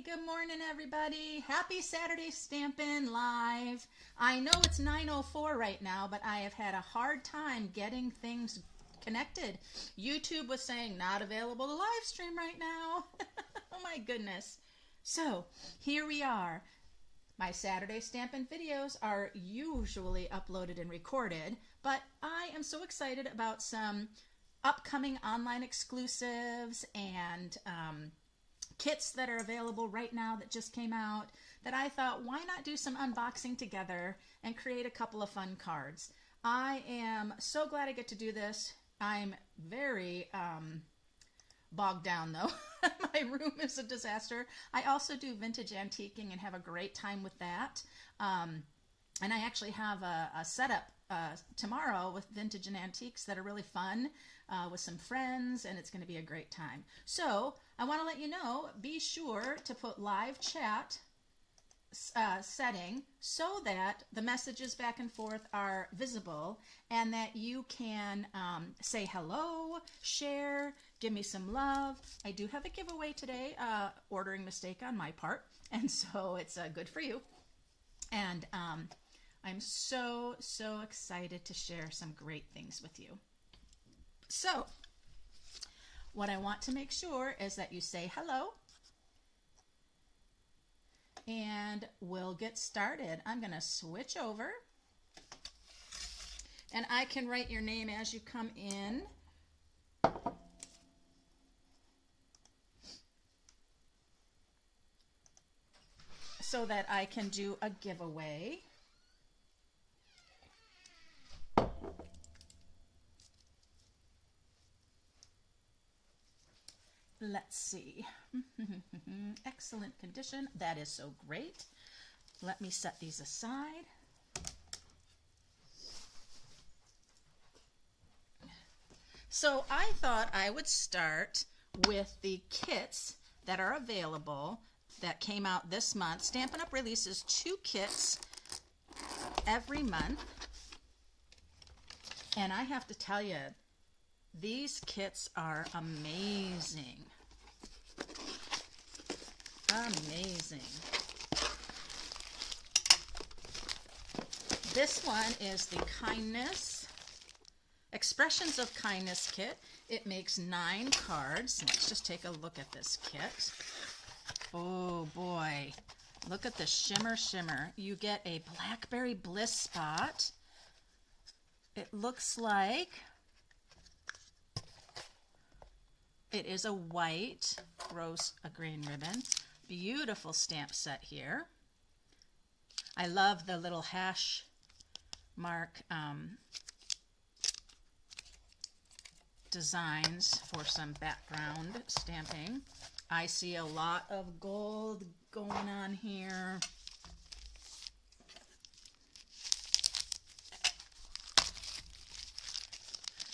Good morning, everybody. Happy Saturday Stampin' Live. I know it's 9:04 right now, but I have had a hard time getting things connected. YouTube was saying not available to live stream right now. Oh my goodness. So here we are. My Saturday Stampin' videos are usually uploaded and recorded, but I am so excited about some upcoming online exclusives and kits that are available right now that just came out, that I thought, why not do some unboxing together and create a couple of fun cards. I am so glad I get to do this. I'm very bogged down though. My room is a disaster. I also do vintage antiquing and have a great time with that. And I actually have a setup tomorrow with vintage and antiques that are really fun with some friends, and it's going to be a great time. So I want to let you know, be sure to put live chat setting so that the messages back and forth are visible and that you can say hello, share, give me some love. I do have a giveaway today, ordering mistake on my part, and so it's good for you. And I'm so excited to share some great things with you. So what I want to make sure is that you say hello, and we'll get started. I'm going to switch over, and I can write your name as you come in. So that I can do a giveaway. Let's see. Excellent condition. That is so great. Let me set these aside. So I thought I would start with the kits that are available that came out this month. Stampin' Up! Releases 2 kits every month. And I have to tell you, these kits are amazing. Amazing. This one is the Kindness, Expressions of Kindness kit. It makes 9 cards. Let's just take a look at this kit. Oh boy, look at the shimmer. You get a Blackberry Bliss spot. It looks like it is a white rose green ribbon. Beautiful stamp set here. I love the little hash mark designs for some background stamping. I see a lot of gold going on here.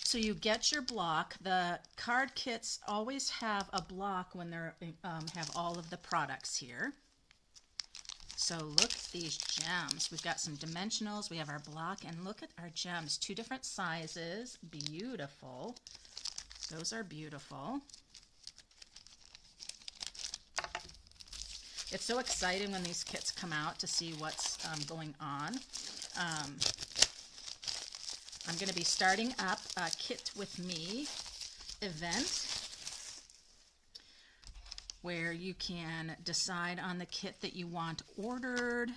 So you get your block. The card kits always have a block when they're have all of the products here. So look at these gems. We've got some dimensionals. We have our block, and look at our gems. 2 different sizes. Beautiful. Those are beautiful. It's so exciting when these kits come out to see what's going on. I'm going to be starting up a Kit With Me event where you can decide on the kit that you want ordered.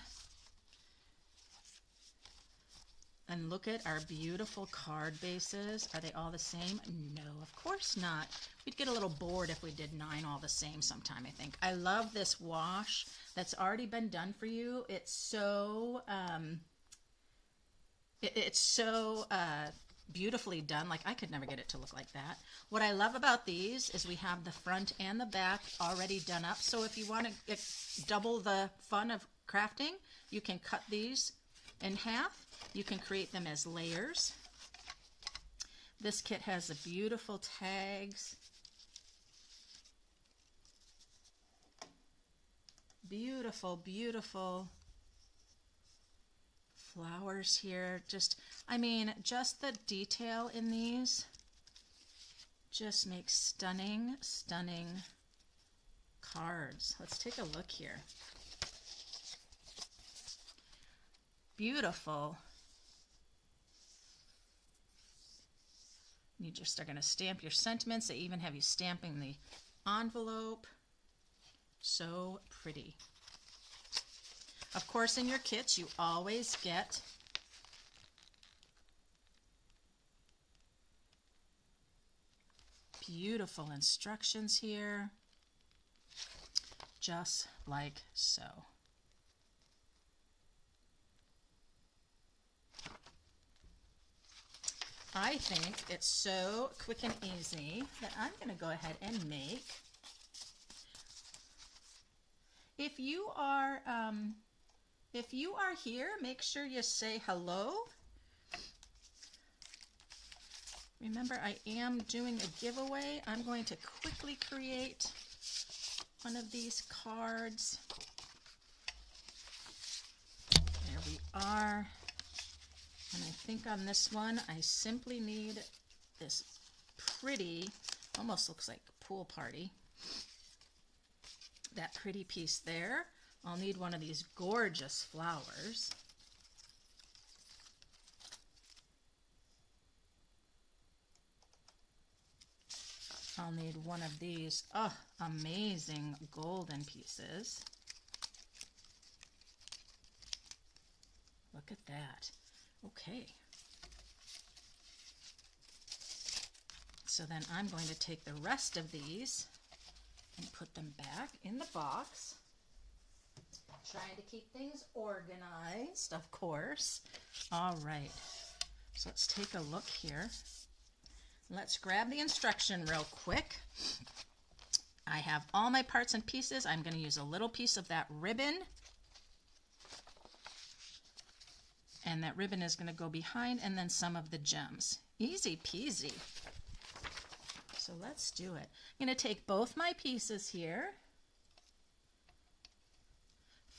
And look at our beautiful card bases. Are they all the same? No, of course not. We'd get a little bored if we did 9 all the same sometime, I think. I love this wash that's already been done for you. It's so beautifully done. Like, I could never get it to look like that. What I love about these is we have the front and the back already done up. So if you want to double the fun of crafting, you can cut these in half. You can create them as layers. This kit has the beautiful tags. Beautiful, beautiful flowers here. Just, I mean, just the detail in these just makes stunning cards. Let's take a look here. Beautiful. You just are going to stamp your sentiments. They even have you stamping the envelope. So pretty. Of course, in your kits, you always get beautiful instructions here, just like so. I think it's so quick and easy that I'm going to go ahead and make. If you are here, make sure you say hello. Remember, I am doing a giveaway. I'm going to quickly create one of these cards. There we are. And I think on this one, I simply need this pretty, almost looks like a pool party. That pretty piece there. I'll need one of these gorgeous flowers. I'll need one of these, amazing golden pieces. Look at that. Okay. So then I'm going to take the rest of these and put them back in the box. Trying to keep things organized, of course. All right. So let's take a look here. Let's grab the instruction real quick. I have all my parts and pieces. I'm going to use a little piece of that ribbon. And that ribbon is going to go behind, and then some of the gems. Easy peasy. So let's do it. I'm going to take both my pieces here.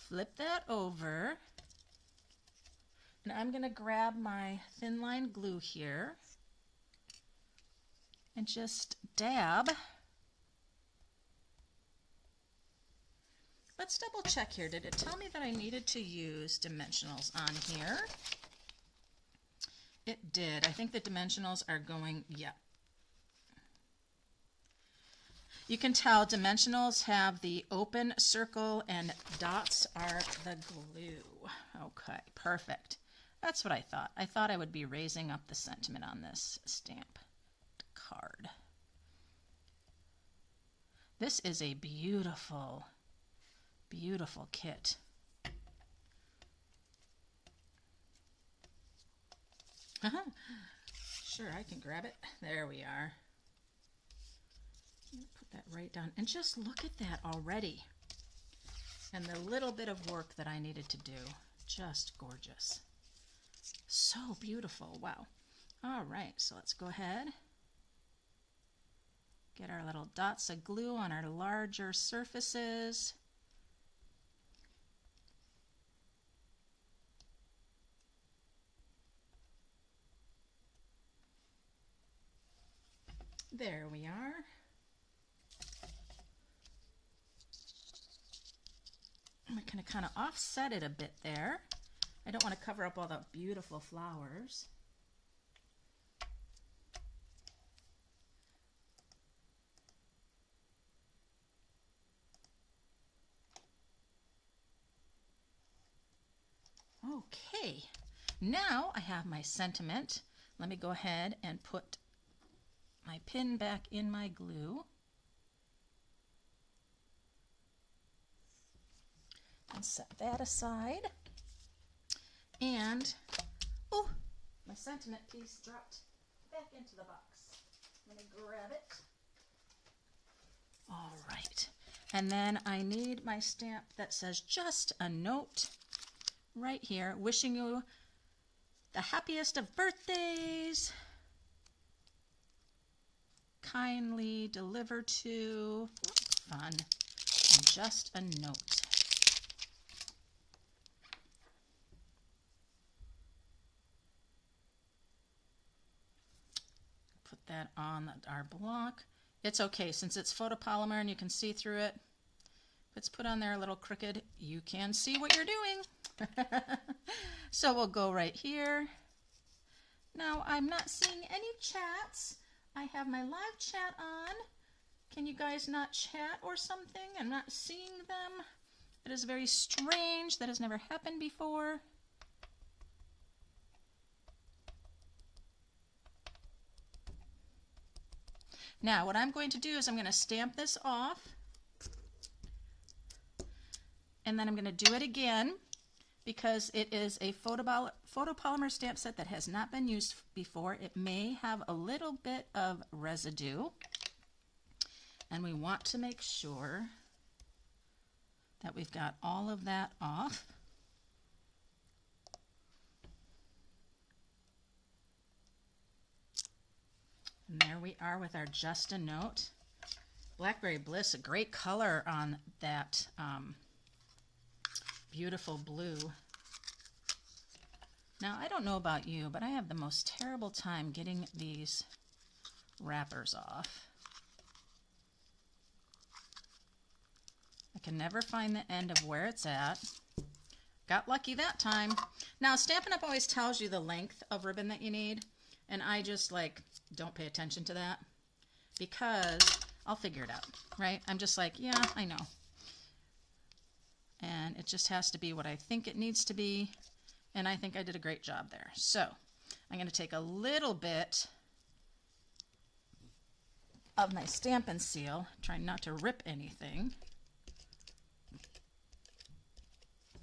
Flip that over. And I'm going to grab my thin line glue here. And just dab. Let's double check here. Did it tell me that I needed to use dimensionals on here? It did. I think the dimensionals are going, yeah. You can tell dimensionals have the open circle and dots are the glue. Okay, perfect. That's what I thought. I thought I would be raising up the sentiment on this stamp card. This is a beautiful, beautiful kit. Sure, I can grab it. There we are. Put that right down. And just look at that already. And the little bit of work that I needed to do. Just gorgeous. So beautiful. Wow. All right, so let's go ahead. Get our little dots of glue on our larger surfaces. There we are. I'm going to kind of offset it a bit there. I don't want to cover up all the beautiful flowers. Okay, now I have my sentiment. Let me go ahead and put my pin back in my glue. And set that aside. And, oh, my sentiment piece dropped back into the box. Let me grab it. All right. And then I need my stamp that says just a note right here, wishing you the happiest of birthdays. Kindly delivered to, fun, and just a note. Put that on our block. It's okay, since it's photopolymer and you can see through it, If it's put on there a little crooked, you can see what you're doing. So we'll go right here. Now I'm not seeing any chats. I have my live chat on. Can you guys not chat or something? I'm not seeing them. It is very strange. That has never happened before. Now what I'm going to do is I'm going to stamp this off, and then I'm going to do it again because it is a photopolymer stamp set that has not been used before. It may have a little bit of residue, and we want to make sure that we've got all of that off. And there we are with our Just a Note. Blackberry Bliss, a great color on that beautiful blue. Now, I don't know about you, but I have the most terrible time getting these wrappers off. I can never find the end of where it's at. Got lucky that time. Now, Stampin' Up! Always tells you the length of ribbon that you need, and I just like don't pay attention to that because I'll figure it out, right? I'm just like, yeah, I know. And it just has to be what I think it needs to be, and I think I did a great job there. So I'm going to take a little bit of my Stampin' Seal, trying not to rip anything,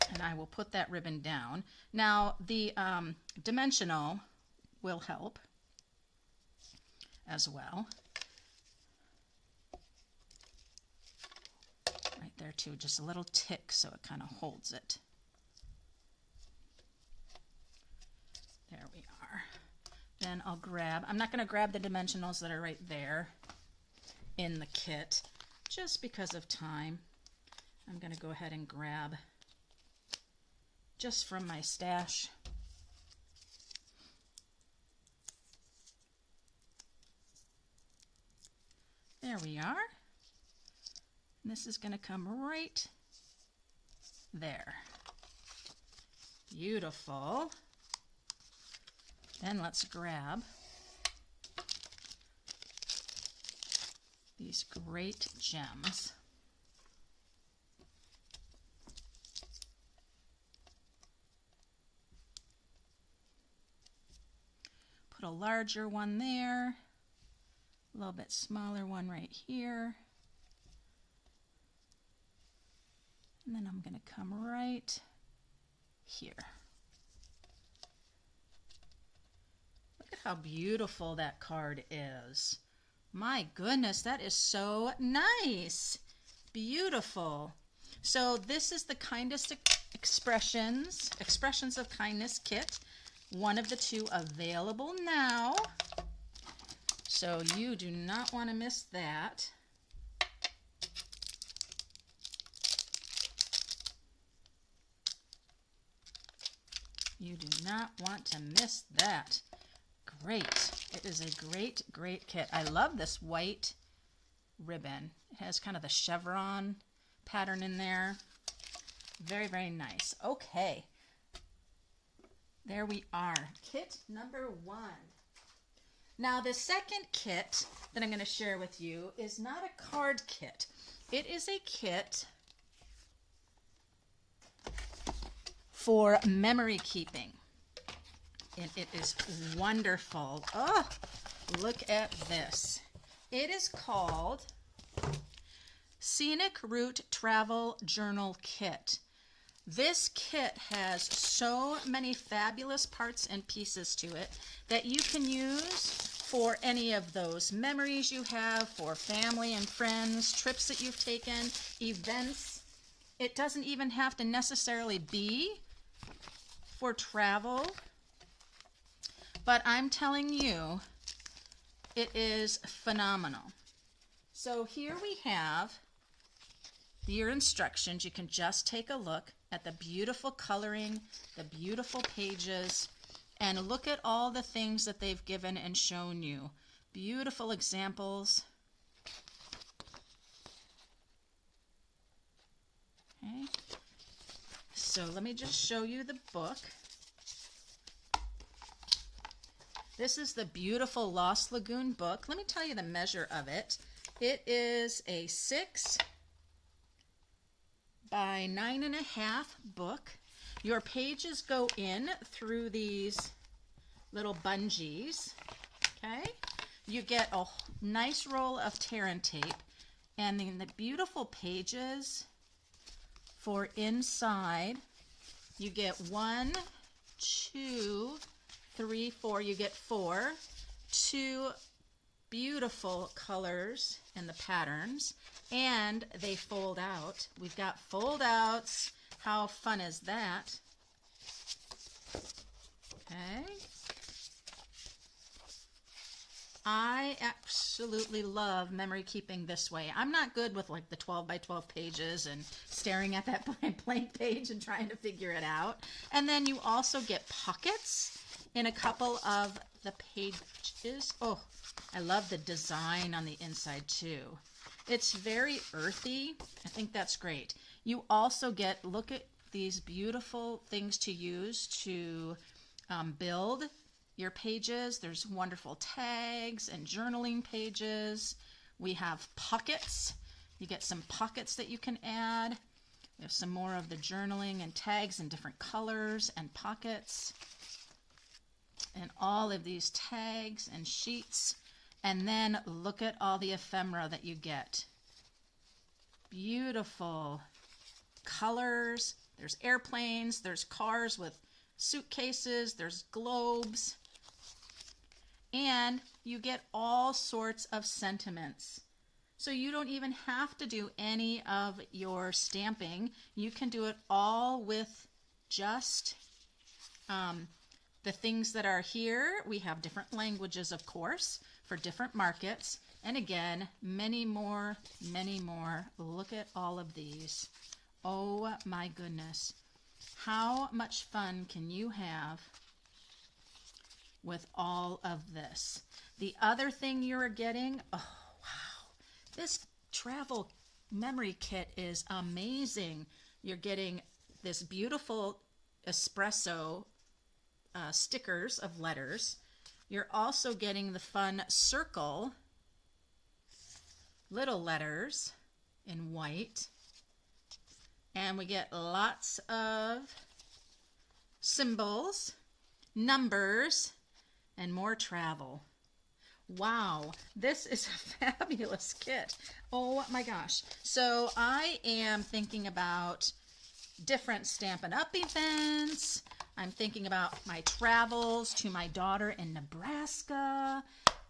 and I will put that ribbon down. Now the dimensional will help as well. Right there too, just a little tick so it kind of holds it. There we are. Then I'll grab, I'm not going to grab the dimensionals that are right there in the kit just because of time. I'm going to go ahead and grab just from my stash. There we are. And this is going to come right there. Beautiful. Then let's grab these great gems. Put a larger one there, a little bit smaller one right here. And then I'm going to come right here. Look at how beautiful that card is. My goodness, that is so nice. Beautiful. So this is the Kindest Expressions of Kindness kit. One of the two available now. So you do not want to miss that. You do not want to miss that. Great. It is a great, great kit. I love this white ribbon. It has kind of the chevron pattern in there. Very, very nice. Okay. There we are. Kit number 1. Now, the second kit that I'm going to share with you is not a card kit. It is a kit for memory keeping. And it is wonderful. Oh, look at this. It is called Scenic Route Travel Journal Kit. This kit has so many fabulous parts and pieces to it that you can use for any of those memories you have, for family and friends, trips that you've taken, events. It doesn't even have to necessarily be for travel, but I'm telling you, it is phenomenal. So here we have your instructions. You can just take a look at the beautiful coloring, the beautiful pages, and look at all the things that they've given and shown you. Beautiful examples. so let me just show you the book. This is the beautiful Lost Lagoon book. Let me tell you the measure of it. It is a 6 by 9.5 book. Your pages go in through these little bungees, okay? You get a nice roll of tear and tape, and then the beautiful pages for inside. You get 1, 2, 3, 4. You get 4. 2 beautiful colors in the patterns, and they fold out. We've got fold outs. How fun is that? Okay. I absolutely love memory keeping this way. I'm not good with like the 12 by 12 pages and staring at that blank page and trying to figure it out. And then you also get pockets in a couple of the pages. Oh, I love the design on the inside too. It's very earthy. I think that's great. You also get, look at these beautiful things to use to build your pages. There's wonderful tags and journaling pages. We have pockets. You get some pockets that you can add. We have some more of the journaling and tags in different colors and pockets. And all of these tags and sheets. And then look at all the ephemera that you get. Beautiful colors. There's airplanes, there's cars with suitcases, there's globes. And you get all sorts of sentiments. So you don't even have to do any of your stamping. You can do it all with just the things that are here. We have different languages, of course, for different markets. And again, many more, many more. Look at all of these. Oh my goodness. How much fun can you have with all of this? The other thing you're getting, oh wow, this travel memory kit is amazing. You're getting this beautiful espresso stickers of letters. You're also getting the fun circle little letters in white. And we get lots of symbols, numbers, and more travel. Wow, this is a fabulous kit. Oh my gosh. So I am thinking about different Stampin' Up! Events. I'm thinking about my travels to my daughter in Nebraska.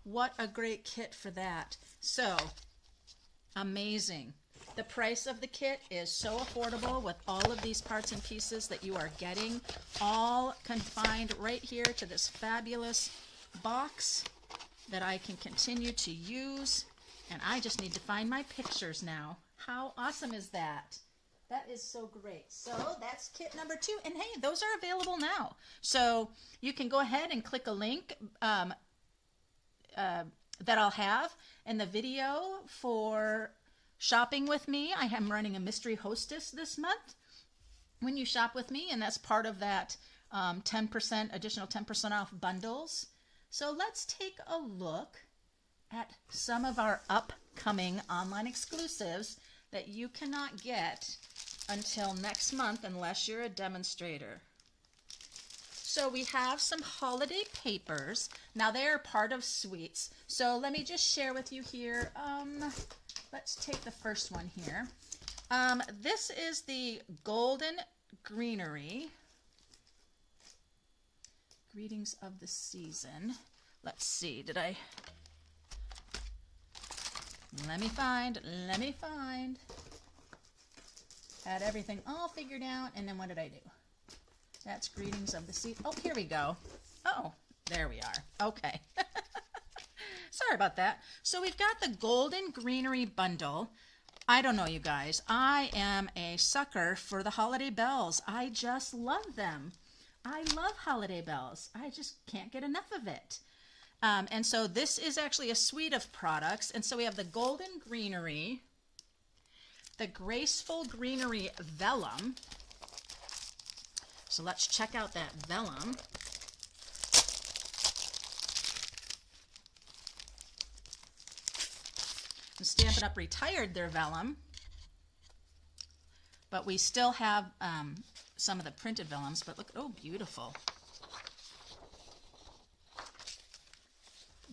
What a great kit for that. So, amazing. The price of the kit is so affordable with all of these parts and pieces that you are getting, all confined right here to this fabulous box that I can continue to use. And I just need to find my pictures now. How awesome is that? That is so great. So that's kit number 2. And hey, those are available now. So you can go ahead and click a link that I'll have in the video for shopping with me. I am running a mystery hostess this month when you shop with me, and that's part of that 10% additional 10% off bundles. So let's take a look at some of our upcoming online exclusives that you cannot get until next month unless you're a demonstrator. So we have some holiday papers. Now they are part of suites. So let me just share with you here. Let's take the first one here. This is the Golden Greenery. Greetings of the season. Let's see, let me find. Had everything all figured out, and then what did I do? That's greetings of the season. Oh, here we go. Oh, there we are. Okay. Sorry about that. So we've got the Golden Greenery bundle. I don't know, you guys. I am a sucker for the holiday bells. I just love them. I love holiday bells. I just can't get enough of it. And so this is actually a suite of products. And so we have the Golden Greenery, the Graceful Greenery Vellum, So let's check out that vellum. And Stampin' Up! Retired their vellum, but we still have some of the printed vellums. But look, oh, beautiful.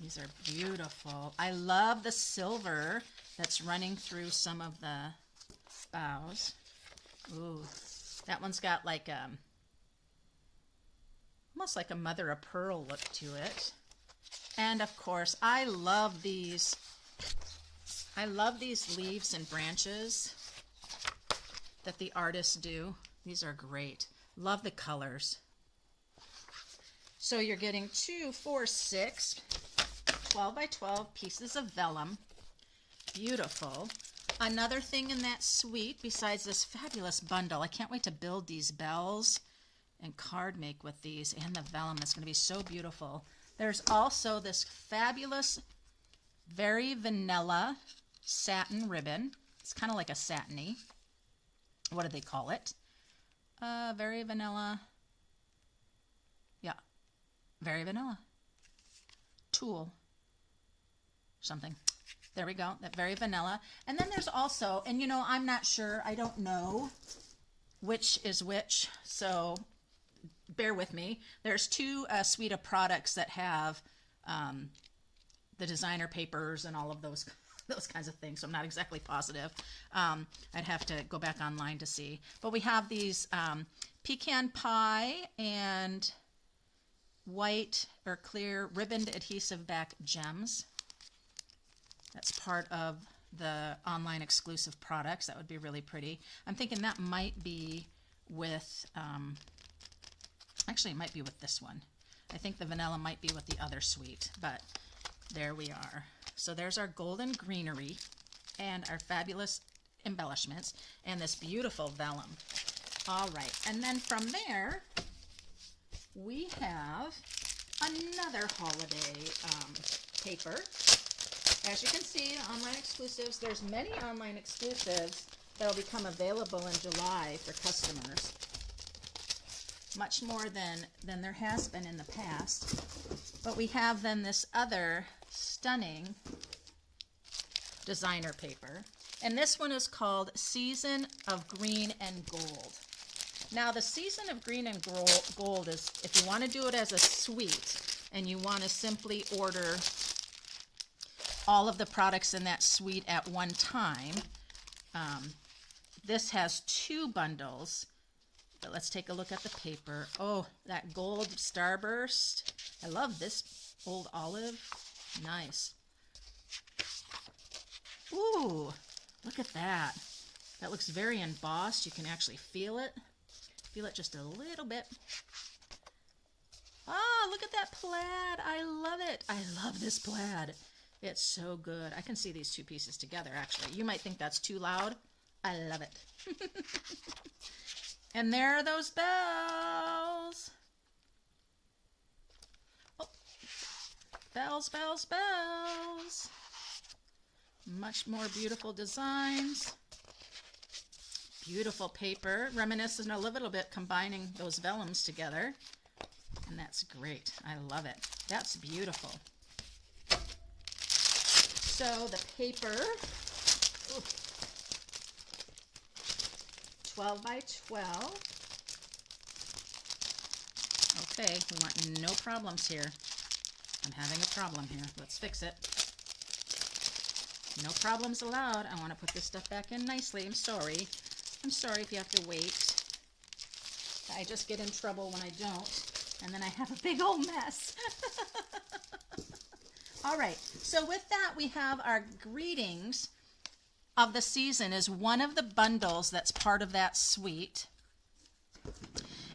These are beautiful. I love the silver that's running through some of the bows. Ooh, that one's got like almost like a mother of pearl look to it. And of course, I love these leaves and branches that the artists do. These are great. Love the colors. So you're getting 2, 4, 6 12 by 12 pieces of vellum. Beautiful. Another thing in that suite, besides this fabulous bundle, I can't wait to build these bells and card make with these and the vellum. That's going to be so beautiful. There's also this fabulous, very vanilla satin ribbon. It's kind of like a satiny. What do they call it? Very vanilla. Yeah, very vanilla. Tulle. Something. There we go. That very vanilla. And then there's also, and you know, I'm not sure. I don't know which is which, so bear with me. There's 2 suite of products that have the designer papers and all of those kinds of things. So I'm not exactly positive. I'd have to go back online to see. But we have these pecan pie and white or clear ribboned adhesive back gems. That's part of the online exclusive products. That would be really pretty. I'm thinking that might be with, actually it might be with this one. I think the vanilla might be with the other suite, but there we are. So there's our golden greenery and our fabulous embellishments and this beautiful vellum. All right, and then from there, we have another holiday paper. As you can see, online exclusives, there's many online exclusives that will become available in July for customers. Much more than there has been in the past. But we have then this other stunning designer paper. And this one is called Season of Green and Gold. Now the Season of Green and Gold is, if you want to do it as a suite and you want to simply order all of the products in that suite at one time, this has 2 bundles. But let's take a look at the paper. Oh, that gold starburst. I love this old olive. Nice. Ooh, look at that. That looks very embossed. You can actually feel it. Feel it just a little bit. Ah, look at that plaid. I love it. I love this plaid. It's so good. I can see these 2 pieces together, actually. You might think that's too loud. I love it. And there are those bells. Oh. Bells, bells, bells. Much more beautiful designs. Beautiful paper. Reminiscent a little bit, combining those vellums together. And that's great. I love it. That's beautiful. So the paper, 12 by 12. Okay, we want no problems here. I'm having a problem here. Let's fix it. No problems allowed. I want to put this stuff back in nicely. I'm sorry. I'm sorry if you have to wait. I just get in trouble when I don't, and then I have a big old mess. All right, so with that, we have our greetings of the season is one of the bundles that's part of that suite.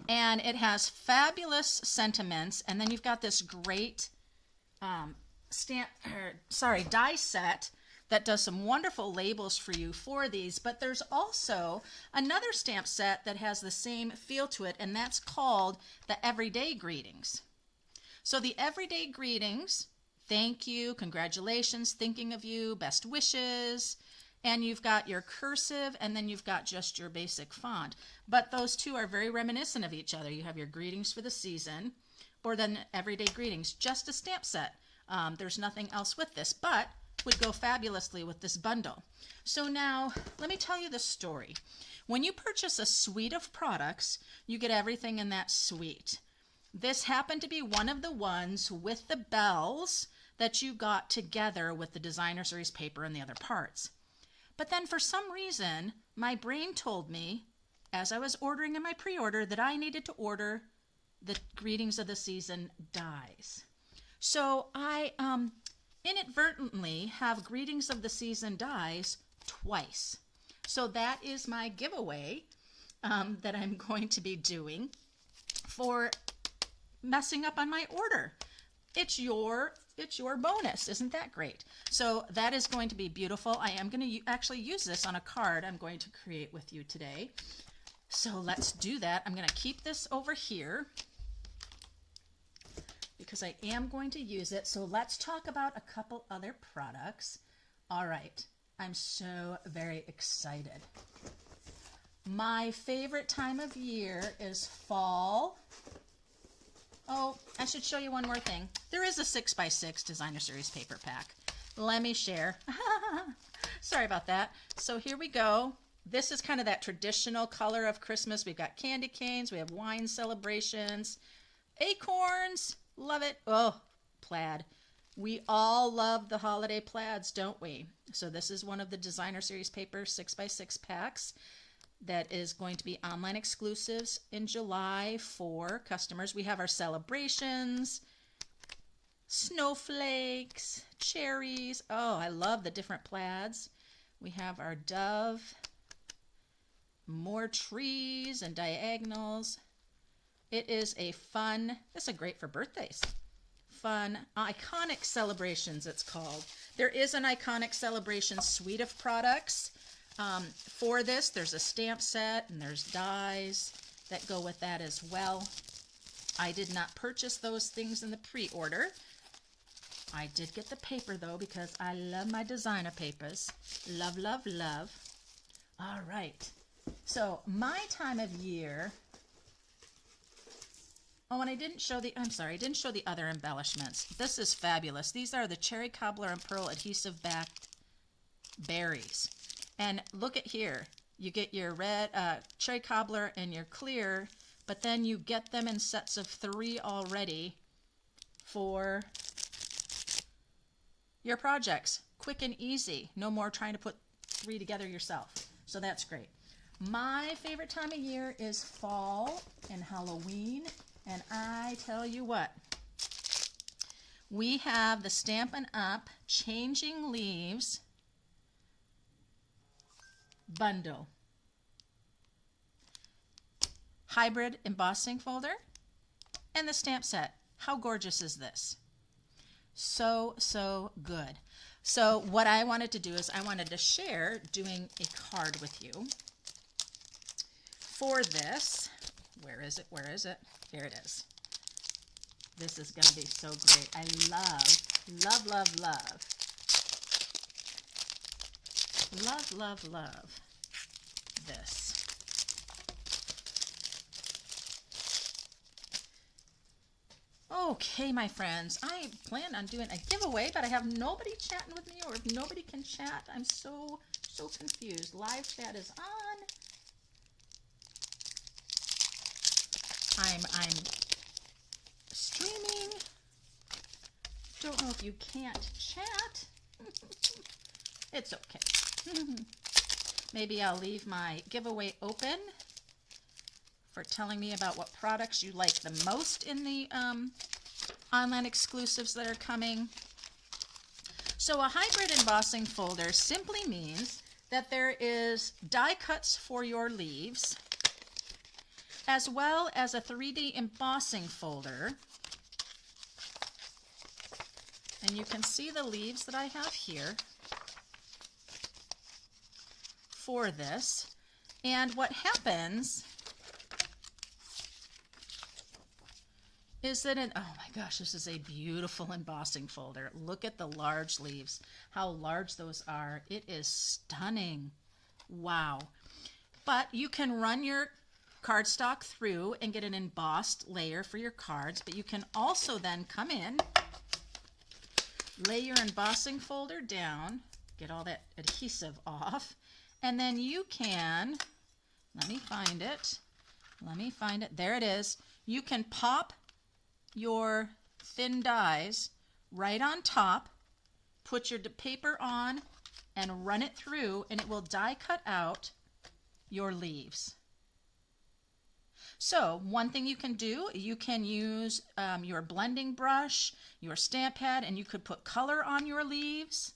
And it has fabulous sentiments, and then you've got this great die set that does some wonderful labels for you for these, but there's also another stamp set that has the same feel to it, and that's called the Everyday Greetings. So the Everyday Greetings, thank you, congratulations, thinking of you, best wishes, and you've got your cursive, and then you've got just your basic font. But those two are very reminiscent of each other. You have your greetings for the season, or then everyday greetings, just a stamp set. There's nothing else with this, but would go fabulously with this bundle. So now, let me tell you the story. When you purchase a suite of products, you get everything in that suite. This happened to be one of the ones with the bells that you got together with the designer series paper and the other parts. But then for some reason, my brain told me, as I was ordering in my pre-order, that I needed to order the Greetings of the Season dies. So I inadvertently have Greetings of the Season dies twice. So that is my giveaway that I'm going to be doing for messing up on my order. It's your bonus. Isn't that great? So that is going to be beautiful. I am going to actually use this on a card I'm going to create with you today. So let's do that. I'm going to keep this over here because I am going to use it. So let's talk about a couple other products. All right. I'm so very excited. My favorite time of year is fall. Oh, I should show you one more thing. There is a 6x6 designer series paper pack. Let me share. Sorry about that. So here we go. This is kind of that traditional color of Christmas. We've got candy canes. We have wine celebrations. Acorns. Love it. Oh, plaid. We all love the holiday plaids, don't we? So this is one of the designer series paper 6x6 packs that is going to be online exclusives in July for customers. We have our celebrations, snowflakes, cherries. Oh, I love the different plaids. We have our dove, more trees and diagonals. It is a fun, this is great for birthdays. Fun, iconic celebrations it's called. There is an iconic celebration suite of products. For this, there's a stamp set and there's dies that go with that as well. I did not purchase those things in the pre-order. I did get the paper though because I love my designer papers. Love, love, love. All right. So my time of year. Oh, and I didn't show the other embellishments. This is fabulous. These are the cherry cobbler and pearl adhesive backed berries. And look at here. You get your red cherry cobbler and your clear, but then you get them in sets of 3 already for your projects. Quick and easy. No more trying to put 3 together yourself. So that's great. My favorite time of year is fall and Halloween. And I tell you what, we have the Stampin' Up! Changing Leaves bundle. Hybrid embossing folder and the stamp set. How gorgeous is this? So, so good. So what I wanted to do is I wanted to share doing a card with you for this. Where is it? Where is it? Here it is. This is going to be so great. I love, love, love, love. Love, love, love this. Okay, my friends, I plan on doing a giveaway, but I have nobody chatting with me, or if nobody can chat, I'm so confused. Live chat is on. I'm streaming. Don't know if you can't chat. It's okay. Maybe I'll leave my giveaway open for telling me about what products you like the most in the online exclusives that are coming. So a hybrid embossing folder simply means that there is die cuts for your leaves, as well as a 3D embossing folder. And you can see the leaves that I have here for this. And what happens Is it oh my gosh, this is a beautiful embossing folder. Look at the large leaves, how large those are. It is stunning. Wow. But you can run your cardstock through and get an embossed layer for your cards, but you can also then come in, lay your embossing folder down, get all that adhesive off, and then you can, let me find it, there it is. You can pop your thin dies right on top, put your paper on, and run it through, and it will die cut out your leaves. So one thing you can do, you can use your blending brush, your stamp pad, and you could put color on your leaves,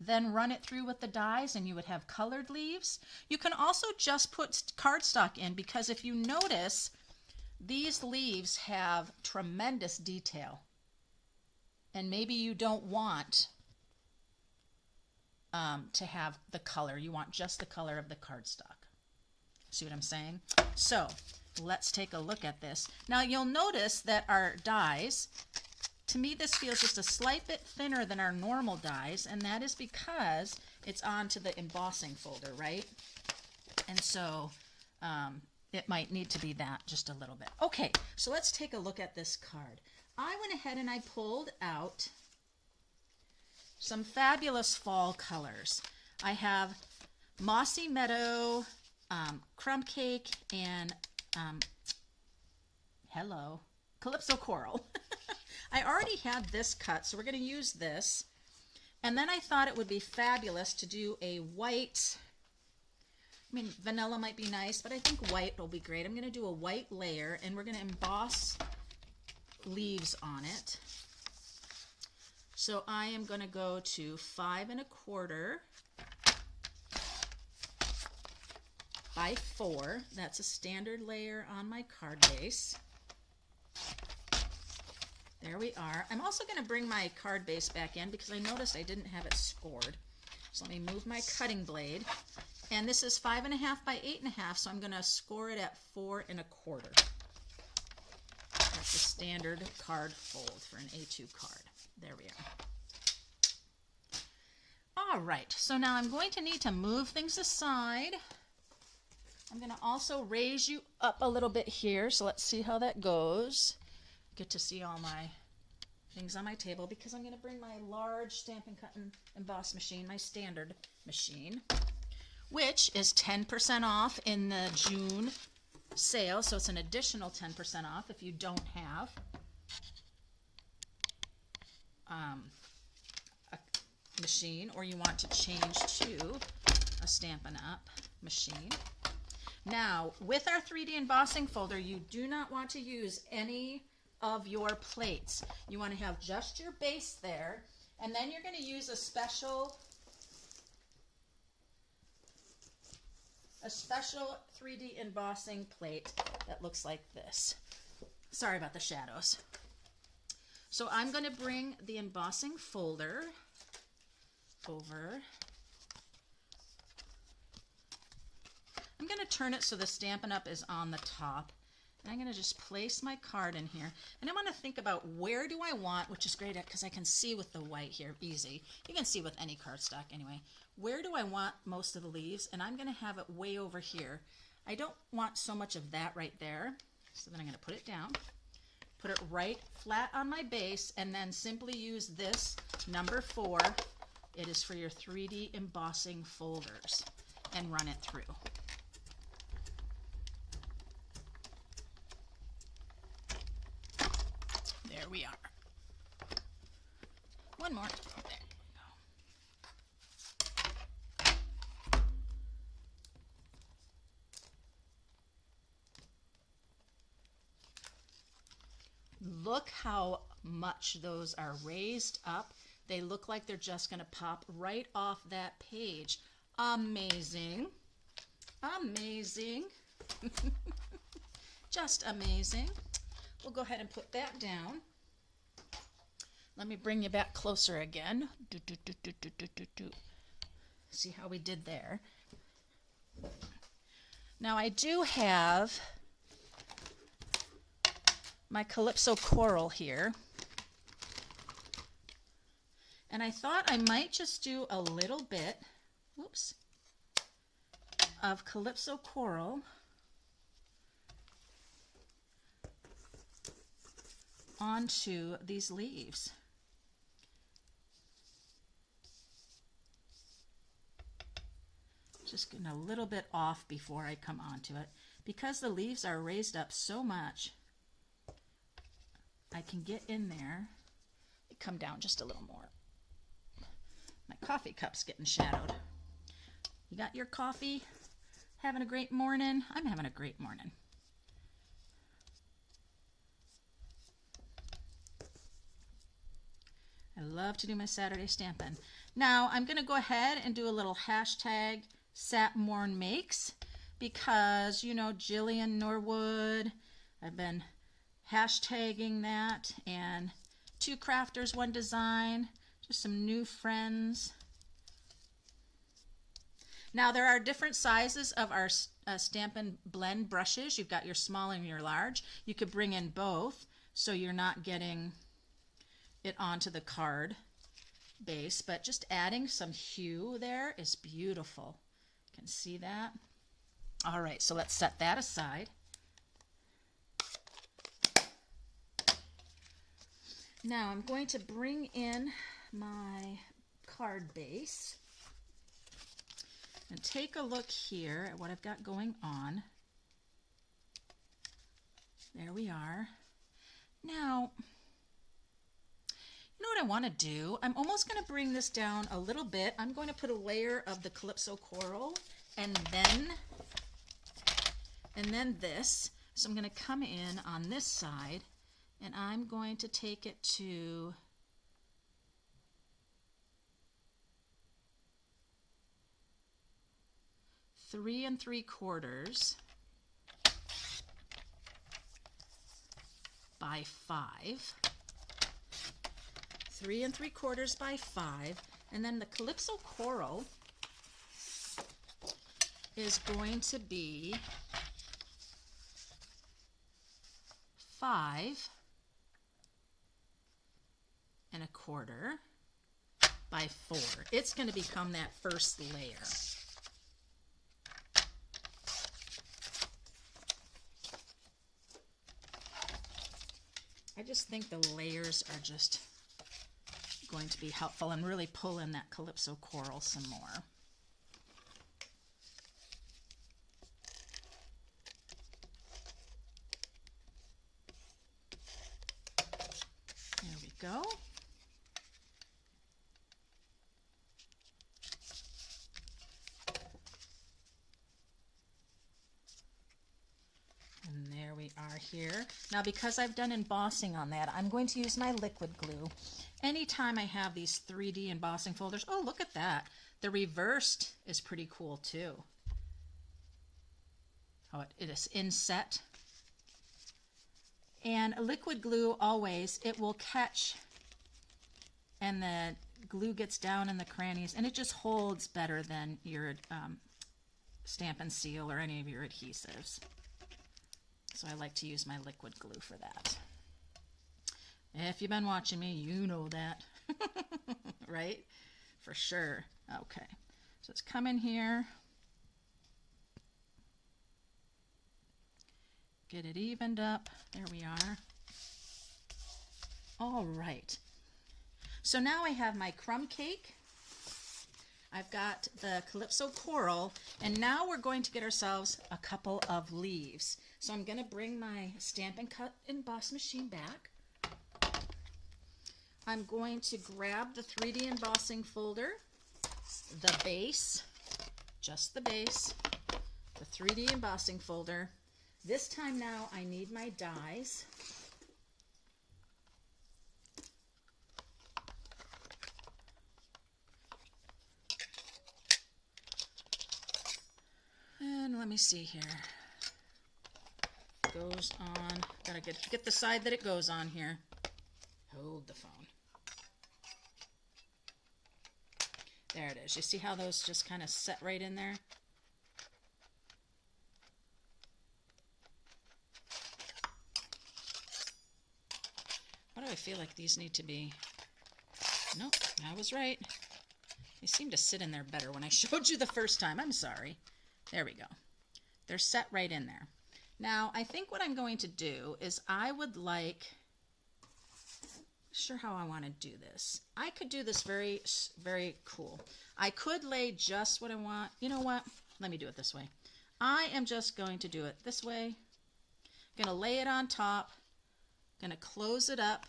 then run it through with the dies and you would have colored leaves. You can also just put cardstock in, because if you notice, these leaves have tremendous detail, and maybe you don't want to have the color. You want just the color of the cardstock. See what I'm saying? So let's take a look at this. Now you'll notice that our dies, to me this feels just a slight bit thinner than our normal dies, and that is because it's onto the embossing folder, right? And so it might need to be that just a little bit. Okay, so let's take a look at this card. I went ahead and I pulled out some fabulous fall colors. I have Mossy Meadow, Crumb Cake, and Calypso Coral. I already had this cut, so we're going to use this. And then I thought it would be fabulous to do a white, I mean, vanilla might be nice, but I think white will be great. I'm going to do a white layer, and we're going to emboss leaves on it. So I am going to go to 5 1/4 by 4. That's a standard layer on my card base. There we are. I'm also going to bring my card base back in because I noticed I didn't have it scored. So let me move my cutting blade. And this is 5 1/2 by 8 1/2, so I'm going to score it at 4 1/4. That's the standard card fold for an A2 card. There we are. All right, so now I'm going to need to move things aside. I'm going to also raise you up a little bit here, so let's see how that goes. Get to see all my things on my table because I'm going to bring my large Stampin' Cut and Emboss machine, my standard machine, which is 10% off in the June sale, so it's an additional 10% off if you don't have a machine or you want to change to a Stampin' Up machine. Now, with our 3D embossing folder, you do not want to use any of your plates. You want to have just your base there, and then you're going to use a special 3D embossing plate that looks like this. Sorry about the shadows. So I'm going to bring the embossing folder over. I'm going to turn it so the Stampin' Up! Is on the top. And I'm going to just place my card in here. And I want to think about where do I want, which is great because I can see with the white here, easy. You can see with any cardstock anyway. Where do I want most of the leaves? And I'm going to have it way over here. I don't want so much of that right there. So then I'm going to put it down, put it right flat on my base, and then simply use this number 4. It is for your 3D embossing folders, and run it through. There we are. One more. There you go. Look how much those are raised up. They look like they're just going to pop right off that page. Amazing. Amazing. Just amazing. We'll go ahead and put that down. Let me bring you back closer again. See how we did there. Now I do have my Calypso Coral here. And I thought I might just do a little bit, whoops, of Calypso Coral onto these leaves. Just getting a little bit off before I come onto it. Because the leaves are raised up so much, I can get in there. Come down just a little more. My coffee cup's getting shadowed. You got your coffee? Having a great morning? I'm having a great morning. I love to do my Saturday Stampin'. Now I'm going to go ahead and do a little hashtag Sapmorn Makes, because you know Jillian Norwood, I've been hashtagging that, and 2 crafters, 1 design, just some new friends. Now there are different sizes of our Stampin' Blend brushes. You've got your small and your large. You could bring in both so you're not getting it onto the card base, but just adding some hue there is beautiful. You can see that. All right, so let's set that aside. Now I'm going to bring in my card base and take a look here at what I've got going on. There we are. Now, you know what I want to do? I'm almost going to bring this down a little bit. I'm going to put a layer of the Calypso Coral and then this. So I'm going to come in on this side and I'm going to take it to three and 3/4 by 5. 3 3/4 by 5, and then the Calypso Coral is going to be 5 1/4 by 4. It's going to become that first layer. I just think the layers are just going to be helpful and really pull in that Calypso Coral some more. There we go. And there we are here. Now because I've done embossing on that, I'm going to use my liquid glue. Anytime I have these 3D embossing folders, oh look at that. The reversed is pretty cool too. Oh, it is inset. And liquid glue always, it will catch and the glue gets down in the crannies and it just holds better than your Stampin' Seal or any of your adhesives. So I like to use my liquid glue for that. If you've been watching me, you know that, right? For sure. Okay, so let's come in here, get it evened up. There we are. All right. So now I have my crumb cake. I've got the Calypso Coral, and now we're going to get ourselves a couple of leaves. So I'm going to bring my Stampin' Cut Emboss machine back. I'm going to grab the 3D embossing folder, the base, just the base, the 3D embossing folder. This time now I need my dies. And let me see here. Goes on. Gotta get the side that it goes on here. Hold the phone. There it is. You see how those just kind of set right in there? feel like these need to be, nope, I was right. They seem to sit in there better when I showed you the first time. I'm sorry. There we go. They're set right in there. Now, I think what I'm going to do is I would like, sure how I want to do this. I could do this very, very cool. I could lay just what I want. You know what? Let me do it this way. I am just going to do it this way. I'm going to lay it on top. I'm going to close it up.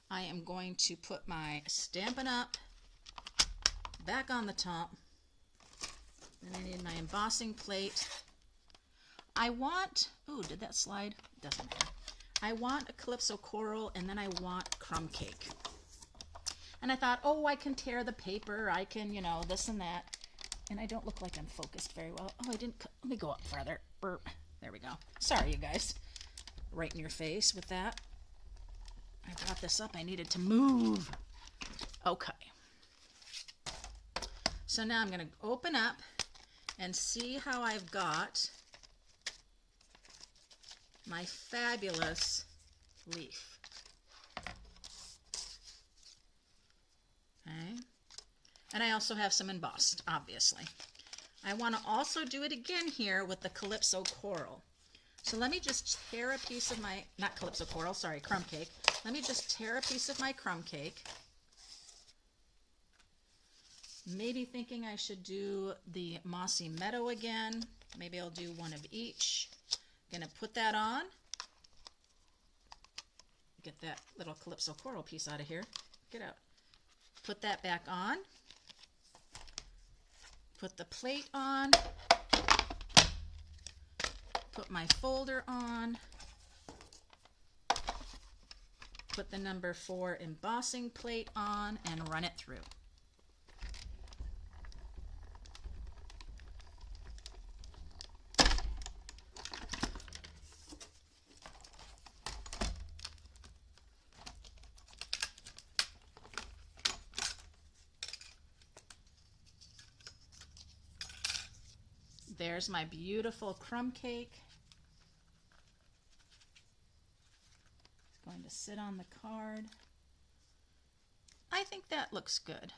I am going to put my Stampin' Up! Back on the top. Then I need my embossing plate. I want, ooh, did that slide? Doesn't matter. I want a Calypso Coral, and then I want crumb cake. And I thought, oh, I can tear the paper. I can, you know, this and that. And I don't look like I'm focused very well. Oh, I didn't, let me go up further. Burp. There we go. Sorry, you guys. Right in your face with that. I brought this up. I needed to move. Okay. So now I'm going to open up and see how I've got my fabulous leaf. Okay. And I also have some embossed, obviously. I want to also do it again here with the Calypso Coral. So let me just tear a piece of my, not Calypso Coral, sorry, crumb cake. Let me just tear a piece of my crumb cake. Maybe thinking I should do the Mossy Meadow again. Maybe I'll do one of each. Gonna put that on. Get that little Calypso Coral piece out of here. Get out. Put that back on. Put the plate on. Put my folder on. Put the number 4 embossing plate on and run it through. There's my beautiful crumb cake. It's going to sit on the card. I think that looks good.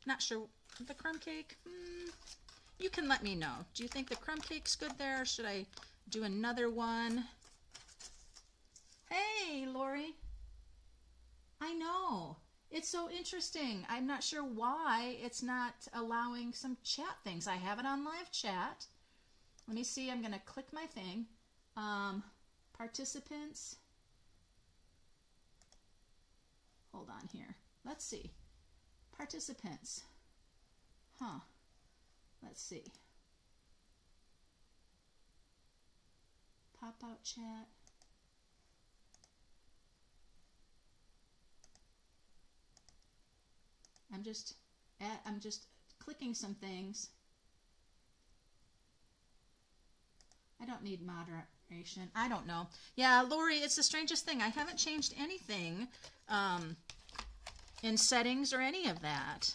Not sure, the crumb cake, you can let me know. Do you think the crumb cake's good there? Should I do another one? Hey, Lori. I know. It's so interesting. I'm not sure why it's not allowing some chat things. I have it on live chat. Let me see. I'm going to click my thing. Participants. Hold on here. Let's see. Participants. Huh. Let's see. Pop out chat. I'm just clicking some things. I don't need moderation. I don't know. Yeah, Lori, it's the strangest thing. I haven't changed anything in settings or any of that.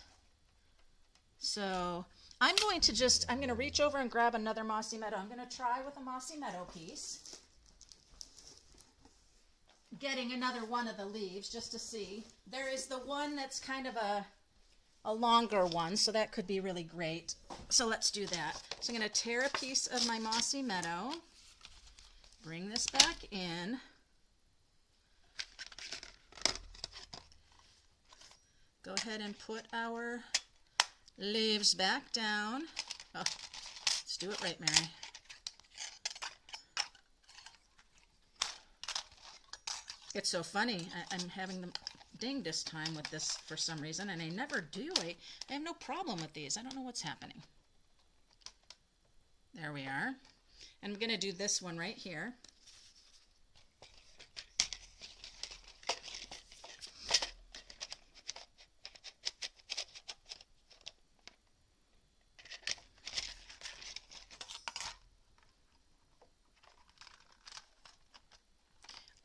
So I'm going to reach over and grab another Mossy Meadow. I'm going to try with a Mossy Meadow piece. Getting another one of the leaves just to see. There is the one that's kind of a longer one, so that could be really great. So let's do that. So I'm going to tear a piece of my Mossy Meadow, bring this back in, go ahead and put our leaves back down. Oh, let's do it right, Mary. It's so funny. I'm having them ding this time with this for some reason, and I never do. I have no problem with these. I don't know what's happening. There we are. And I'm going to do this one right here.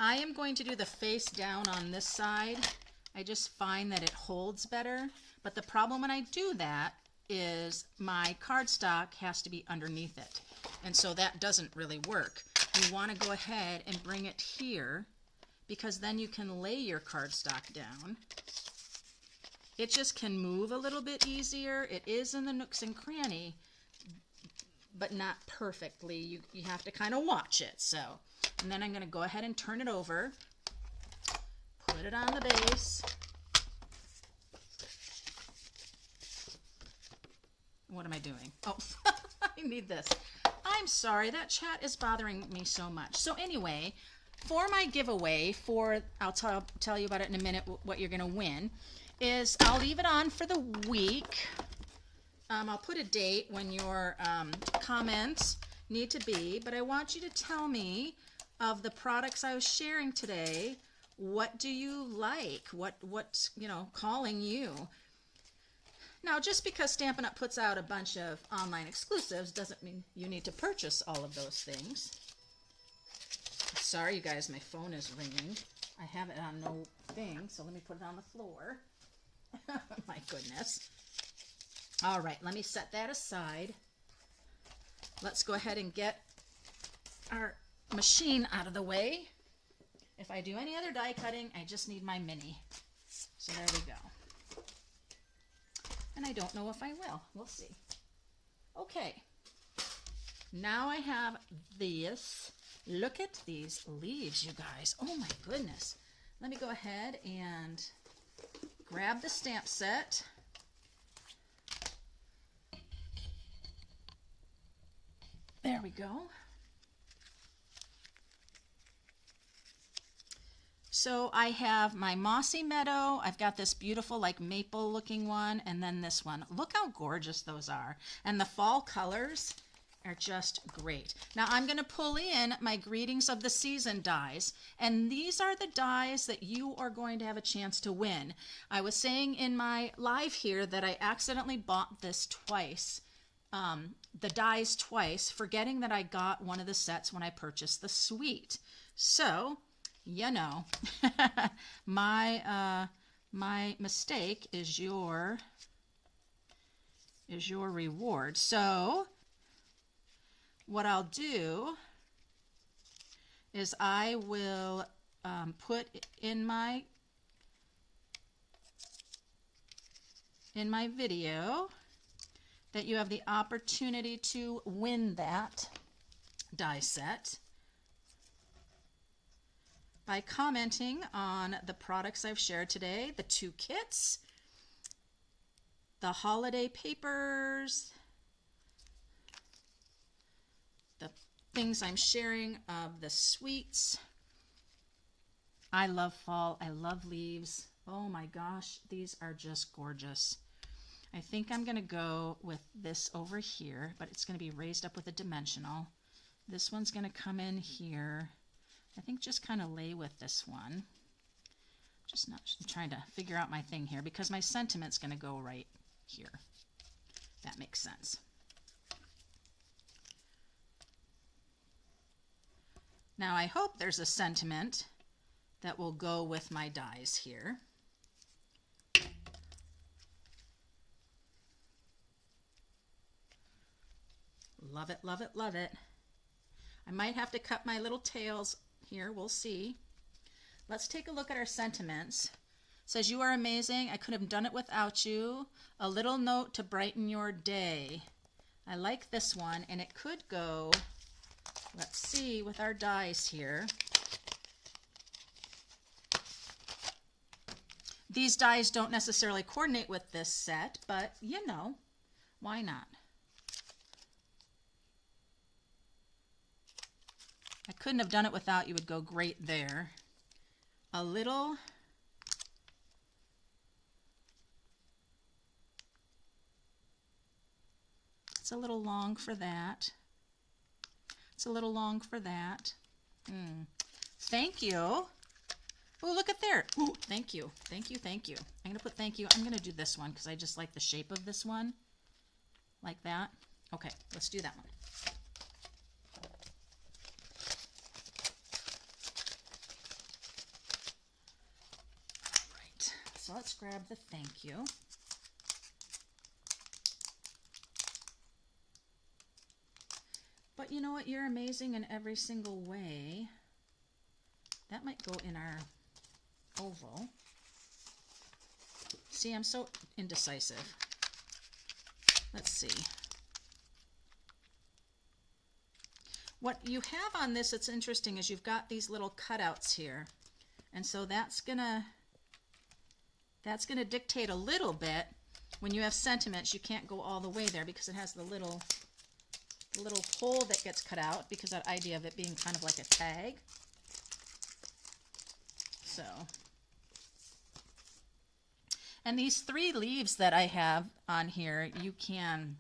I am going to do the face down on this side. I just find that it holds better. But the problem when I do that is my cardstock has to be underneath it. And so that doesn't really work. You want to go ahead and bring it here because then you can lay your cardstock down. It just can move a little bit easier. It is in the nooks and cranny, but not perfectly. You have to kind of watch it. So, and then I'm going to go ahead and turn it over, put it on the base. What am I doing? Oh, I need this. I'm sorry, that chat is bothering me so much. So anyway, for my giveaway, I'll tell you about it in a minute, what you're going to win, is I'll leave it on for the week. I'll put a date when your comments need to be, but I want you to tell me of the products I was sharing today, what do you like? What's, calling you? Now, just because Stampin' Up! Puts out a bunch of online exclusives doesn't mean you need to purchase all of those things. Sorry, you guys, my phone is ringing. I have it on no thing, so let me put it on the floor. My goodness. All right, let me set that aside. Let's go ahead and get our machine out of the way. If I do any other die cutting, I just need my mini. So there we go. And I don't know if I will. We'll see. Okay. Now I have this. Look at these leaves, you guys. Oh my goodness. Let me go ahead and grab the stamp set. There we go. So I have my Mossy Meadow. I've got this beautiful like maple looking one, and then this one. Look how gorgeous those are. And the fall colors are just great. Now I'm going to pull in my Greetings of the Season dies, and these are the dies that you are going to have a chance to win. I was saying in my live here that I accidentally bought this twice, the dies twice, forgetting that I got one of the sets when I purchased the suite. So, my mistake is your reward. So what I'll do is I will put in my video that you have the opportunity to win that die set by commenting on the products I've shared today, the 2 kits, the holiday papers, the things I'm sharing of the suites. I love fall. I love leaves. Oh my gosh, these are just gorgeous. I think I'm going to go with this over here, but it's going to be raised up with a dimensional. This one's going to come in here. I think just kind of lay with this one. I'm trying to figure out my thing here because my sentiment's going to go right here. That makes sense. Now I hope there's a sentiment that will go with my dies here. Love it, love it, love it. I might have to cut my little tails here. We'll see. Let's take a look at our sentiments. It says, you are amazing. I couldn't have done it without you. A little note to brighten your day. I like this one, and it could go, let's see, with our dies here. These dies don't necessarily coordinate with this set, but why not? I couldn't have done it without you would go great there. A little, it's a little long for that. It's a little long for that. Thank you. Oh, look at there. Ooh, thank you. Thank you, thank you. I'm going to put thank you. I'm going to do this one because I just like the shape of this one. Like that. Okay, let's do that one. So let's grab the thank you. But you know what? You're amazing in every single way. That might go in our oval. See, I'm so indecisive. Let's see. What you have on this that's interesting is you've got these little cutouts here. And so that's gonna dictate a little bit. When you have sentiments, you can't go all the way there because it has the little hole that gets cut out, because that idea of it being kind of like a tag. So, and these 3 leaves that I have on here, you can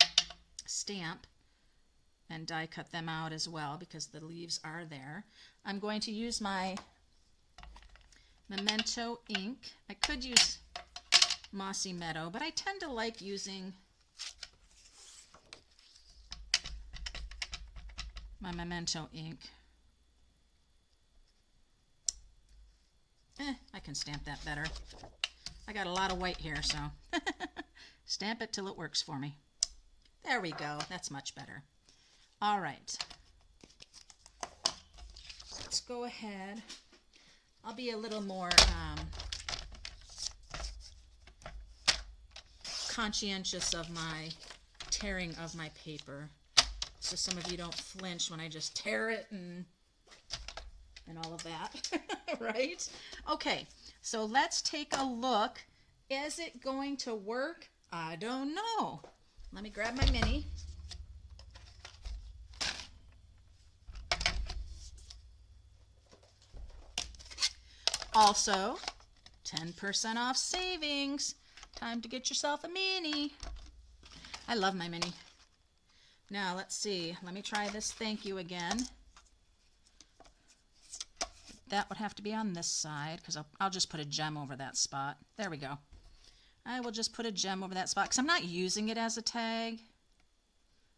stamp and die cut them out as well because the leaves are there. I'm going to use my Memento ink. I could use Mossy Meadow, but I tend to like using my Memento ink. I can stamp that better. I got a lot of white here, so stamp it till it works for me. There we go. That's much better. All right. So let's go ahead. I'll be a little more conscientious of my tearing of my paper, so some of you don't flinch when I just tear it and all of that. Right? Okay, so let's take a look. Is it going to work? I don't know. Let me grab my mini. Also, 10% off savings. Time to get yourself a mini. I love my mini. Now, let's see. Let me try this thank you again. That would have to be on this side, because I'll just put a gem over that spot. There we go. I will just put a gem over that spot, because I'm not using it as a tag,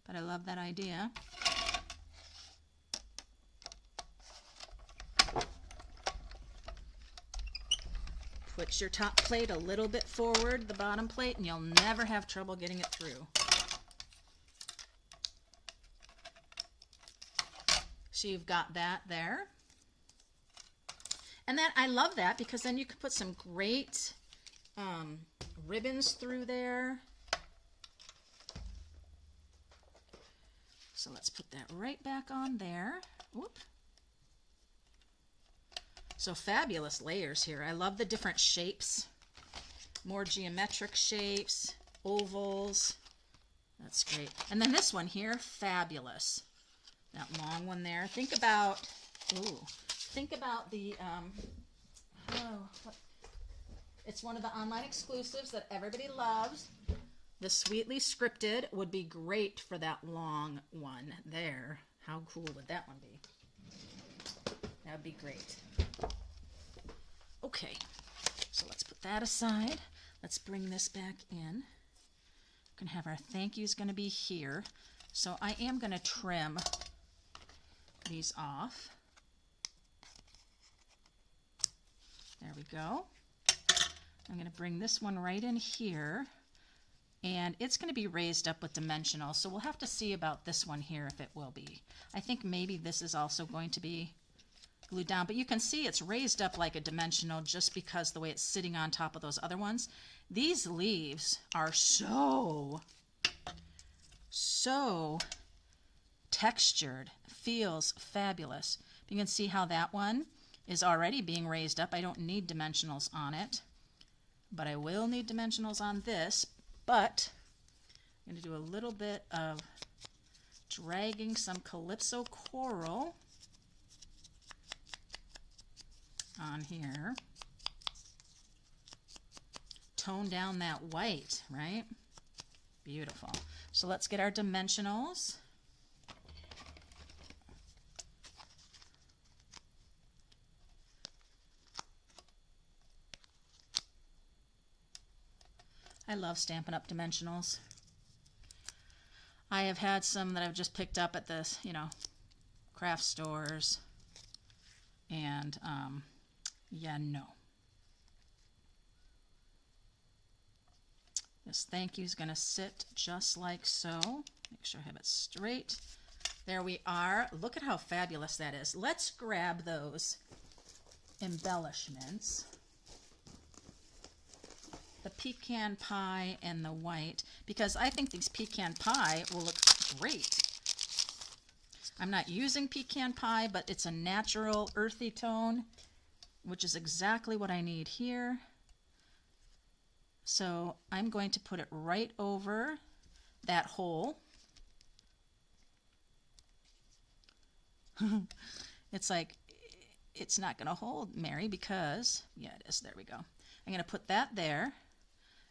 but I love that idea. Put your top plate a little bit forward, the bottom plate, and you'll never have trouble getting it through. So you've got that there. And that, I love that, because then you can put some great ribbons through there. So let's put that right back on there. Whoop. So fabulous layers here. I love the different shapes. More geometric shapes, ovals. That's great. And then this one here, fabulous. That long one there. Think about, the, it's one of the online exclusives that everybody loves. The Sweetly Scripted would be great for that long one there. How cool would that one be? That would be great. Okay, so let's put that aside. Let's bring this back in. We're going to have our thank yous going to be here. So I am going to trim these off. There we go. I'm going to bring this one right in here, and it's going to be raised up with dimensional, so we'll have to see about this one here if it will be. I think maybe this is also going to be glued down, but you can see it's raised up like a dimensional just because the way it's sitting on top of those other ones. These leaves are so textured, feels fabulous. You can see how that one is already being raised up. I don't need dimensionals on it, but I will need dimensionals on this. But I'm going to do a little bit of dragging some Calypso Coral on here. Tone down that white, right? Beautiful. So let's get our dimensionals. I love Stampin' Up! Dimensionals. I have had some that I've just picked up at the, craft stores. And, yeah, no. This thank you is going to sit just like so. Make sure I have it straight. There we are. Look at how fabulous that is. Let's grab those embellishments. The pecan pie and the white, because I think these pecan pie will look great. I'm not using pecan pie, but it's a natural earthy tone, which is exactly what I need here. So I'm going to put it right over that hole. It's like, it's not going to hold, Mary, because, yeah, it is. There we go. I'm going to put that there.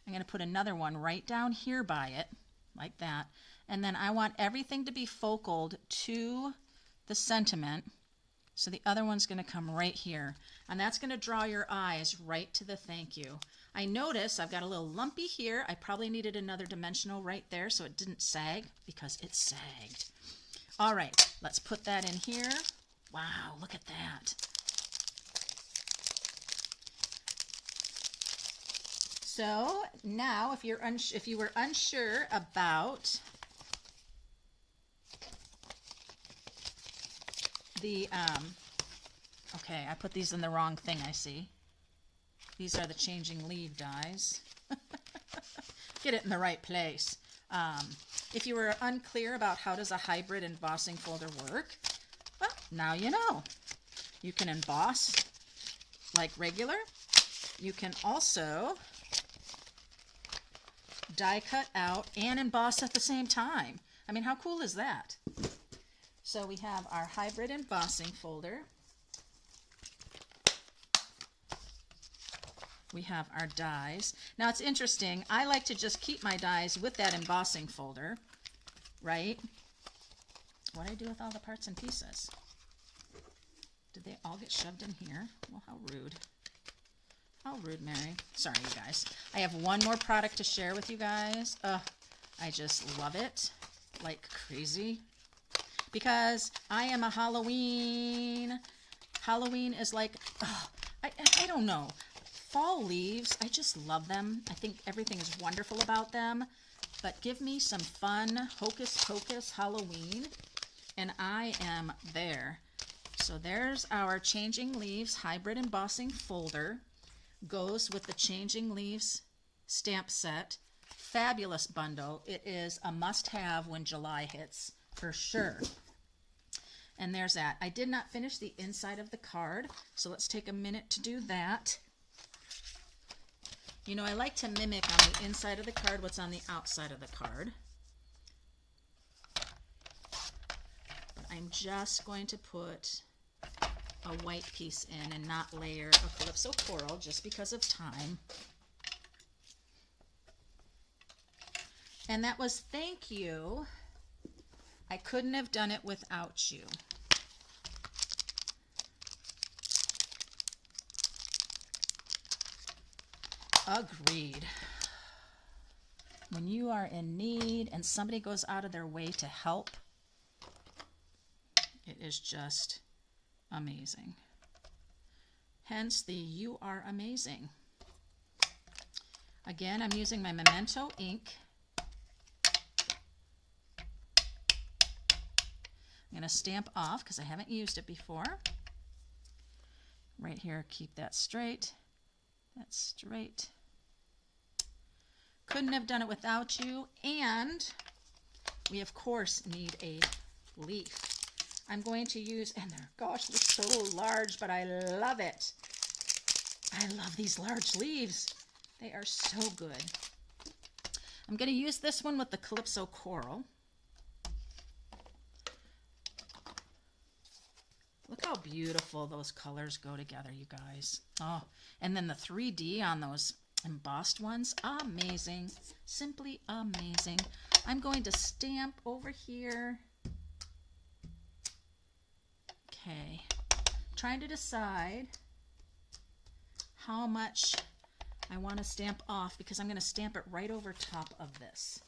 I'm going to put another one right down here by it, like that. And then I want everything to be focaled to the sentiment. So the other one's going to come right here. And that's going to draw your eyes right to the thank you. I notice I've got a little lumpy here. I probably needed another dimensional right there so it didn't sag, because it sagged. All right, let's put that in here. Wow, look at that. So now, if you were unsure about the, okay, I put these in the wrong thing, I see. These are the changing leaf dies. Get it in the right place. If you were unclear about how does a hybrid embossing folder work, well, now you know. You can emboss like regular. You can also die cut out and emboss at the same time. I mean, how cool is that? So we have our hybrid embossing folder. We have our dies. Now it's interesting, I like to just keep my dies with that embossing folder, right? What do I do with all the parts and pieces? Did they all get shoved in here? Well, how rude. How rude, Mary. Sorry, you guys. I have one more product to share with you guys. I just love it like crazy. Because I am a Halloween is like, I don't know. Fall leaves, I just love them. I think everything is wonderful about them. But give me some fun hocus pocus Halloween, and I am there. So there's our Changing Leaves hybrid embossing folder. Goes with the Changing Leaves stamp set. Fabulous bundle. It is a must-have when July hits, for sure. And there's that. I did not finish the inside of the card, so let's take a minute to do that. You know, I like to mimic on the inside of the card what's on the outside of the card. But I'm just going to put a white piece in and not layer a Calypso Coral just because of time. And that was thank you. I couldn't have done it without you. Agreed. When you are in need and somebody goes out of their way to help, it is just amazing. Hence the you are amazing. Again, I'm using my Memento ink. I'm going to stamp off because I haven't used it before. Right here, keep that straight. That's straight. Couldn't have done it without you. And we, of course, need a leaf. I'm going to use, and they're, gosh, they're so large, but I love it. I love these large leaves. They are so good. I'm going to use this one with the Calypso Coral. Look how beautiful those colors go together, you guys. Oh, and then the 3D on those embossed ones, amazing. Simply amazing. I'm going to stamp over here. Okay, trying to decide how much I want to stamp off because I'm going to stamp it right over top of this.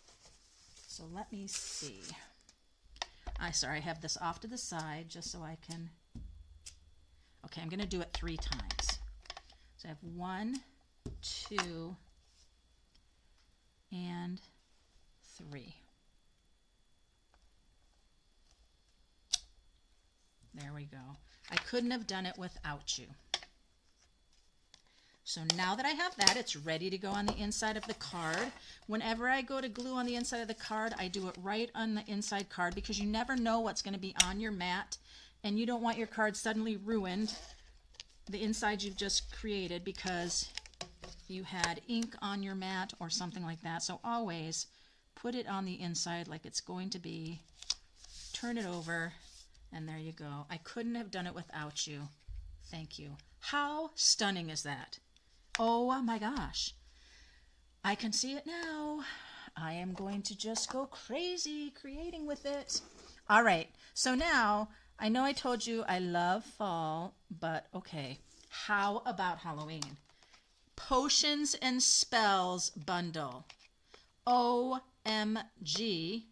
So let me see. Sorry, I have this off to the side just so I can. Okay, I'm going to do it 3 times. So I have 1, 2, and 3. There we go. I couldn't have done it without you. So now that I have that, it's ready to go on the inside of the card. Whenever I go to glue on the inside of the card, I do it right on the inside card because you never know what's going to be on your mat, and you don't want your card suddenly ruined, the inside you've just created, because you had ink on your mat or something like that. So always put it on the inside like it's going to be. Turn it over, and there you go. I couldn't have done it without you. Thank you. How stunning is that? Oh my gosh. I can see it now. I am going to just go crazy creating with it. All right, so now I know I told you I love fall, but okay, how about Halloween? Potions and Spells bundle. OMG.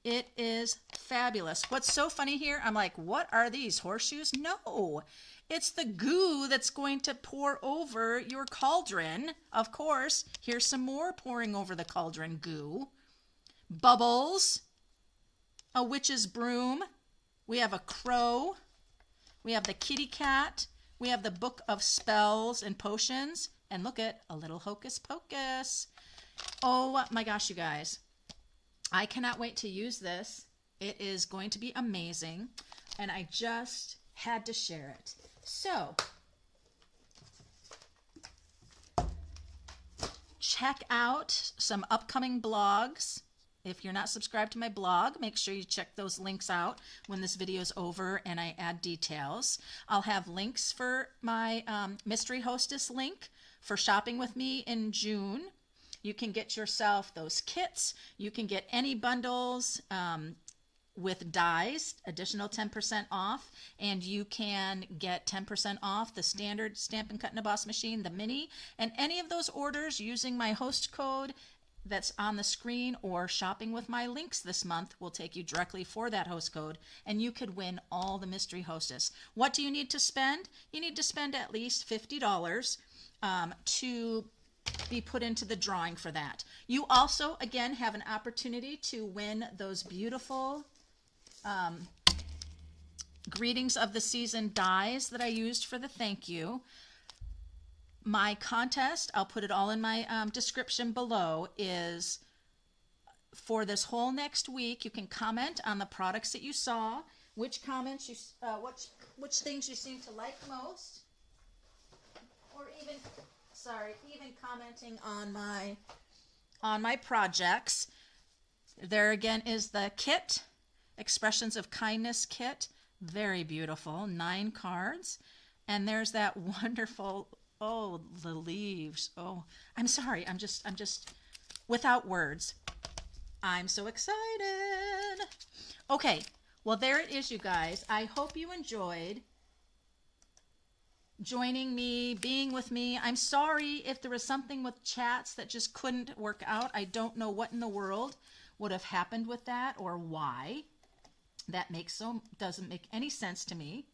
It is fabulous. What's so funny here, I'm like, what are these, horseshoes? No, it's the goo that's going to pour over your cauldron. Of course, here's some more pouring over the cauldron goo. Bubbles, a witch's broom. We have a crow. We have the kitty cat. We have the book of spells and potions. And look at a little hocus pocus. Oh my gosh, you guys. I cannot wait to use this. It is going to be amazing. And I just had to share it. So, check out some upcoming blogs. If you're not subscribed to my blog, make sure you check those links out when this video is over and I add details. I'll have links for my Mystery Hostess link for shopping with me in June. You can get yourself those kits. You can get any bundles with dies, additional 10% off, and you can get 10% off the standard Stampin' Cut and Emboss machine, the mini, and any of those orders using my host code that's on the screen or shopping with my links this month will take you directly for that host code, and you could win all the Mystery Hostess. What do you need to spend? You need to spend at least $50 to be put into the drawing for that. You also, again, have an opportunity to win those beautiful Greetings of the Season dies that I used for the thank you. My contest, I'll put it all in my description below, is for this whole next week. You can comment on the products that you saw, which comments you, which things you seem to like most, or even, even commenting on my projects. There again is the kit, Expressions of Kindness kit, very beautiful, 9 cards, and there's that wonderful. Oh, the leaves. Oh, I'm sorry. I'm just without words. I'm so excited. Okay, well, there it is, you guys. I hope you enjoyed joining me, being with me. I'm sorry if there was something with chats that just couldn't work out. I don't know what in the world would have happened with that or why. That doesn't make any sense to me.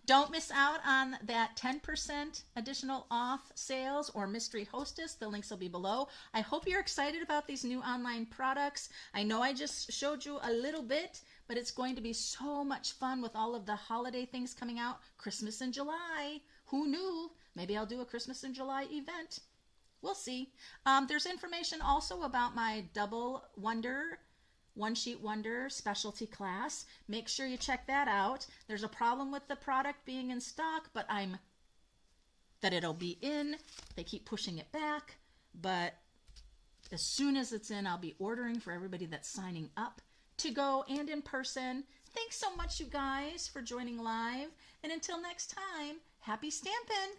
Don't miss out on that 10% additional off sales or Mystery Hostess. The links will be below. I hope you're excited about these new online products. I know I just showed you a little bit, but it's going to be so much fun with all of the holiday things coming out. Christmas in July. Who knew? Maybe I'll do a Christmas in July event. We'll see. There's information also about my Double Wonder One Sheet Wonder specialty class. Make sure you check that out. There's a problem with the product being in stock, but that it'll be in. They keep pushing it back, but as soon as it's in, I'll be ordering for everybody that's signing up to go and in person. Thanks so much, you guys, for joining live. And until next time, happy stampin'!